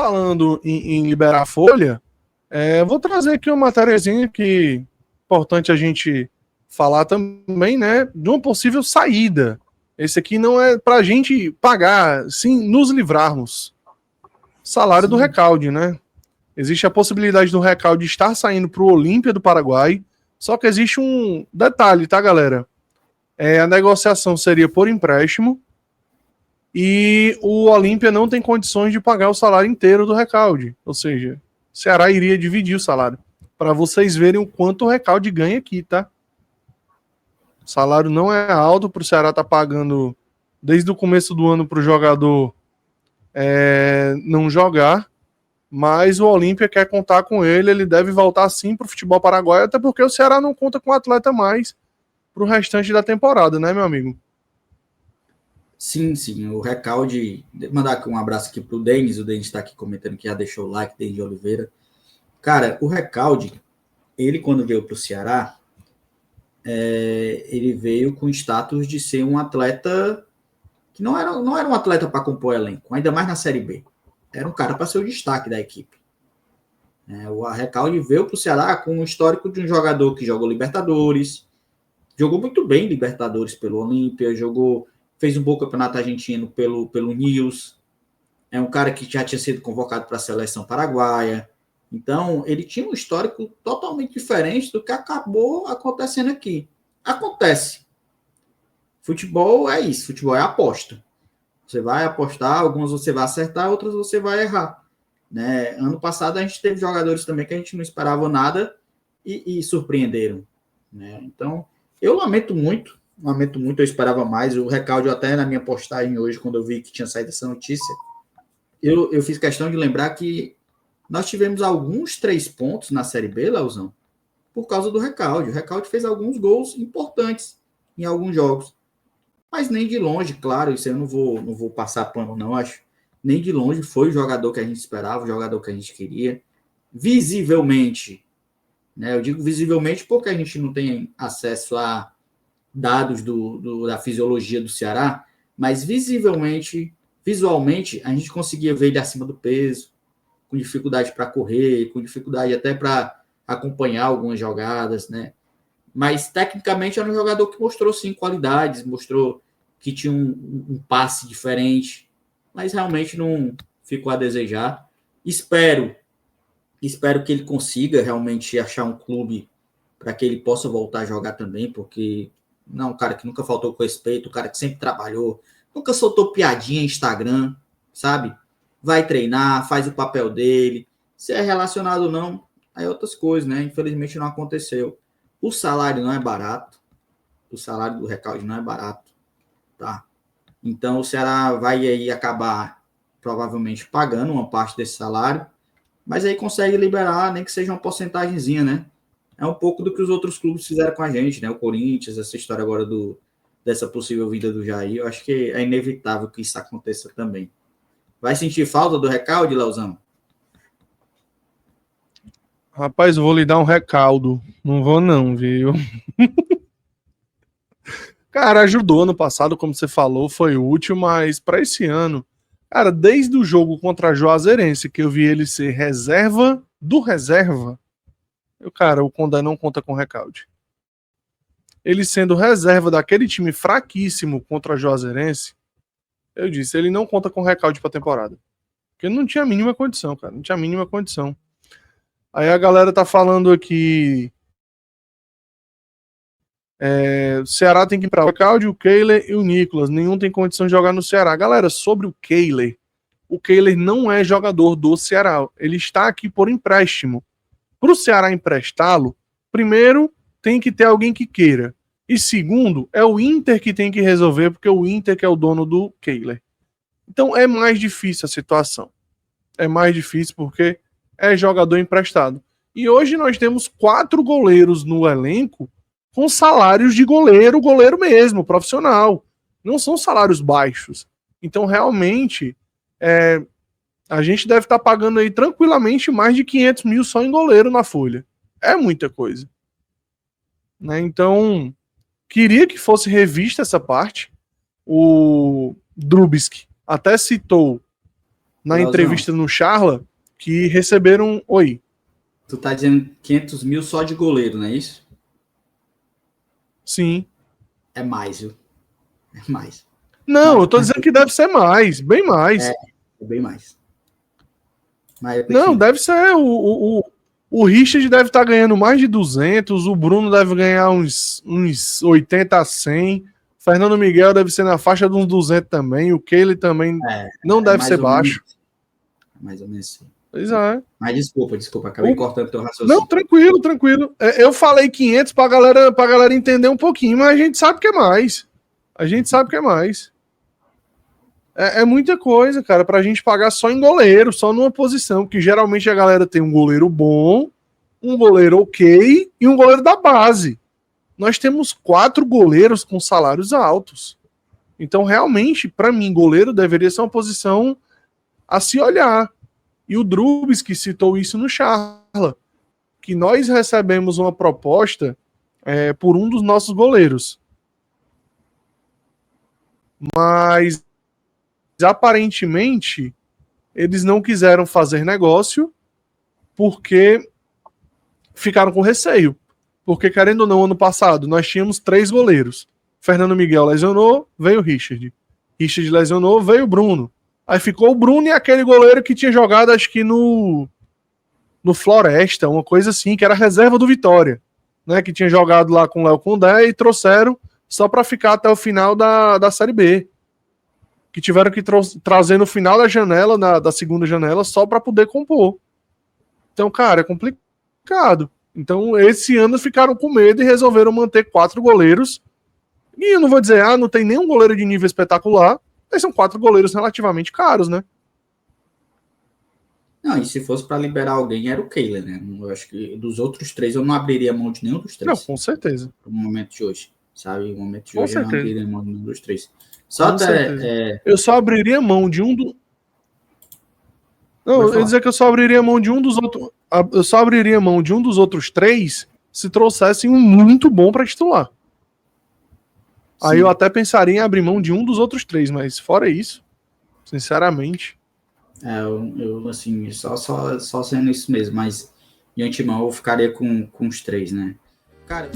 falando em liberar a folha, vou trazer aqui uma matériazinha que é importante a gente falar também, né, de uma possível saída. Esse aqui não é para a gente pagar, sim, nos livrarmos. Salário do Recalde, né? Existe a possibilidade do Recalde estar saindo para o Olímpia do Paraguai, só que existe um detalhe, tá, galera? A negociação seria por empréstimo e o Olímpia não tem condições de pagar o salário inteiro do Recalde. Ou seja, o Ceará iria dividir o salário. Para vocês verem o quanto o Recalde ganha aqui, tá? O salário não é alto para o Ceará estar pagando desde o começo do ano para o jogador não jogar, mas o Olímpia quer contar com ele deve voltar sim para o futebol paraguaio, até porque o Ceará não conta com atleta mais para o restante da temporada, né, meu amigo? Sim, o Recalde, mandar aqui um abraço aqui pro Denis, o Denis está aqui comentando que já deixou o like, Denis de Oliveira. Cara, o Recalde, ele quando veio pro Ceará, ele veio com status de ser um atleta que não era um atleta para compor elenco, ainda mais na Série B. Era um cara para ser o destaque da equipe. O Recalde veio pro Ceará com um histórico de um jogador que jogou Libertadores, jogou muito bem Libertadores pelo Olímpia, fez um bom campeonato argentino pelo Nils. É um cara que já tinha sido convocado para a seleção paraguaia. Então, ele tinha um histórico totalmente diferente do que acabou acontecendo aqui. Acontece. Futebol é isso. Futebol é aposta. Você vai apostar, algumas você vai acertar, outras você vai errar. Né? Ano passado, a gente teve jogadores também que a gente não esperava nada e surpreenderam. Né? Então, eu lamento muito, eu esperava mais. O Recalde, até na minha postagem hoje, quando eu vi que tinha saído essa notícia, eu fiz questão de lembrar que nós tivemos alguns 3 pontos na Série B, Leozão, por causa do Recalde. O Recalde fez alguns gols importantes em alguns jogos. Mas nem de longe, claro, isso eu não vou passar pano, não, acho. Nem de longe foi o jogador que a gente esperava, o jogador que a gente queria. Visivelmente, né? Eu digo visivelmente porque a gente não tem acesso a dados da fisiologia do Ceará, mas visualmente, a gente conseguia ver ele acima do peso, com dificuldade para correr, com dificuldade até para acompanhar algumas jogadas, né? Mas, tecnicamente, era um jogador que mostrou, sim, qualidades, mostrou que tinha um passe diferente, mas realmente não ficou a desejar. Espero que ele consiga realmente achar um clube para que ele possa voltar a jogar também, porque não é um cara que nunca faltou com respeito, um cara que sempre trabalhou, nunca soltou piadinha em Instagram, sabe? Vai treinar, faz o papel dele. Se é relacionado ou não, aí outras coisas, né? Infelizmente não aconteceu. O salário não é barato. O salário do Recalde não é barato, tá? Então o Ceará vai aí acabar provavelmente pagando uma parte desse salário, mas aí consegue liberar, nem que seja uma porcentagemzinha, né? É um pouco do que os outros clubes fizeram com a gente, né? O Corinthians, essa história agora dessa possível vinda do Jair, eu acho que é inevitável que isso aconteça também. Vai sentir falta do Recalde, Leozão? Rapaz, eu vou lhe dar um recaldo. Não vou não, viu? Cara, ajudou ano passado, como você falou, foi útil, mas para esse ano, cara, desde o jogo contra a Juazeirense, que eu vi ele ser reserva do reserva, cara, o Condé não conta com recalde. Ele sendo reserva daquele time fraquíssimo contra a Juazeirense, eu disse, ele não conta com recalde pra temporada. Porque não tinha a mínima condição, cara, não tinha a mínima condição. Aí a galera tá falando aqui o Ceará tem que ir para o Caldi, o Kehler e o Nicolas. Nenhum tem condição de jogar no Ceará. Galera, sobre o Kehler não é jogador do Ceará. Ele está aqui por empréstimo. Para o Ceará emprestá-lo, primeiro tem que ter alguém que queira. E segundo, é o Inter que tem que resolver, porque o Inter que é o dono do Kehler. Então é mais difícil a situação. É mais difícil porque é jogador emprestado. E hoje nós temos 4 goleiros no elenco com salários de goleiro mesmo, profissional. Não são salários baixos. Então, realmente, a gente deve estar pagando aí tranquilamente mais de 500 mil só em goleiro na folha. É muita coisa. Né? Então, queria que fosse revista essa parte. O Drubsky até citou na Leozão, entrevista no Charla que receberam... Oi. Tu tá dizendo 500 mil só de goleiro, não é isso? Sim. É mais, viu? É mais. Não, eu tô dizendo que deve ser mais, bem mais. É bem mais. Mas, Não, deve ser. O Richard deve estar ganhando mais de 200, o Bruno deve ganhar uns 80 a 100, Fernando Miguel deve ser na faixa de uns 200 também, o Keyle também não deve ser baixo. Mais ou menos assim. Pois é. Mas desculpa, acabei cortando teu raciocínio. Não, tranquilo. Eu falei 500 pra galera entender um pouquinho, mas a gente sabe que é mais. É muita coisa, cara, pra gente pagar só em goleiro, só numa posição, que geralmente a galera tem um goleiro bom, um goleiro ok e um goleiro da base. Nós temos 4 goleiros com salários altos. Então, realmente, pra mim, goleiro deveria ser uma posição a se olhar. E o Drubis que citou isso no Charla, que nós recebemos uma proposta por um dos nossos goleiros. Mas aparentemente eles não quiseram fazer negócio porque ficaram com receio. Porque, querendo ou não, ano passado nós tínhamos 3 goleiros. Fernando Miguel lesionou, veio o Richard. Richard lesionou, veio o Bruno. Aí ficou o Bruno e aquele goleiro que tinha jogado, acho que no Floresta, uma coisa assim, que era reserva do Vitória, né? Que tinha jogado lá com o Léo Condé e trouxeram só para ficar até o final da Série B. Que tiveram que trazer no final da janela, da segunda janela, só para poder compor. Então, cara, é complicado. Então, esse ano ficaram com medo e resolveram manter 4 goleiros. E eu não vou dizer, não tem nenhum goleiro de nível espetacular, mas são 4 goleiros relativamente caros, né? Não, e se fosse para liberar alguém, era o Keylor, né? Eu acho que dos outros 3 eu não abriria mão de nenhum dos 3. Não, com certeza. No momento de hoje, sabe? No momento de com hoje certeza. Eu não abriria mão de nenhum dos 3. Eu só abriria mão de um do... Não, eu ia dizer que eu só abriria mão de um dos outros. Eu só abriria mão de um dos outros 3 se trouxessem um muito bom para titular. Sim. Aí eu até pensaria em abrir mão de um dos outros 3, mas fora isso, sinceramente. Eu assim, só sendo isso mesmo, mas de antemão eu ficaria com os 3, né? Cara.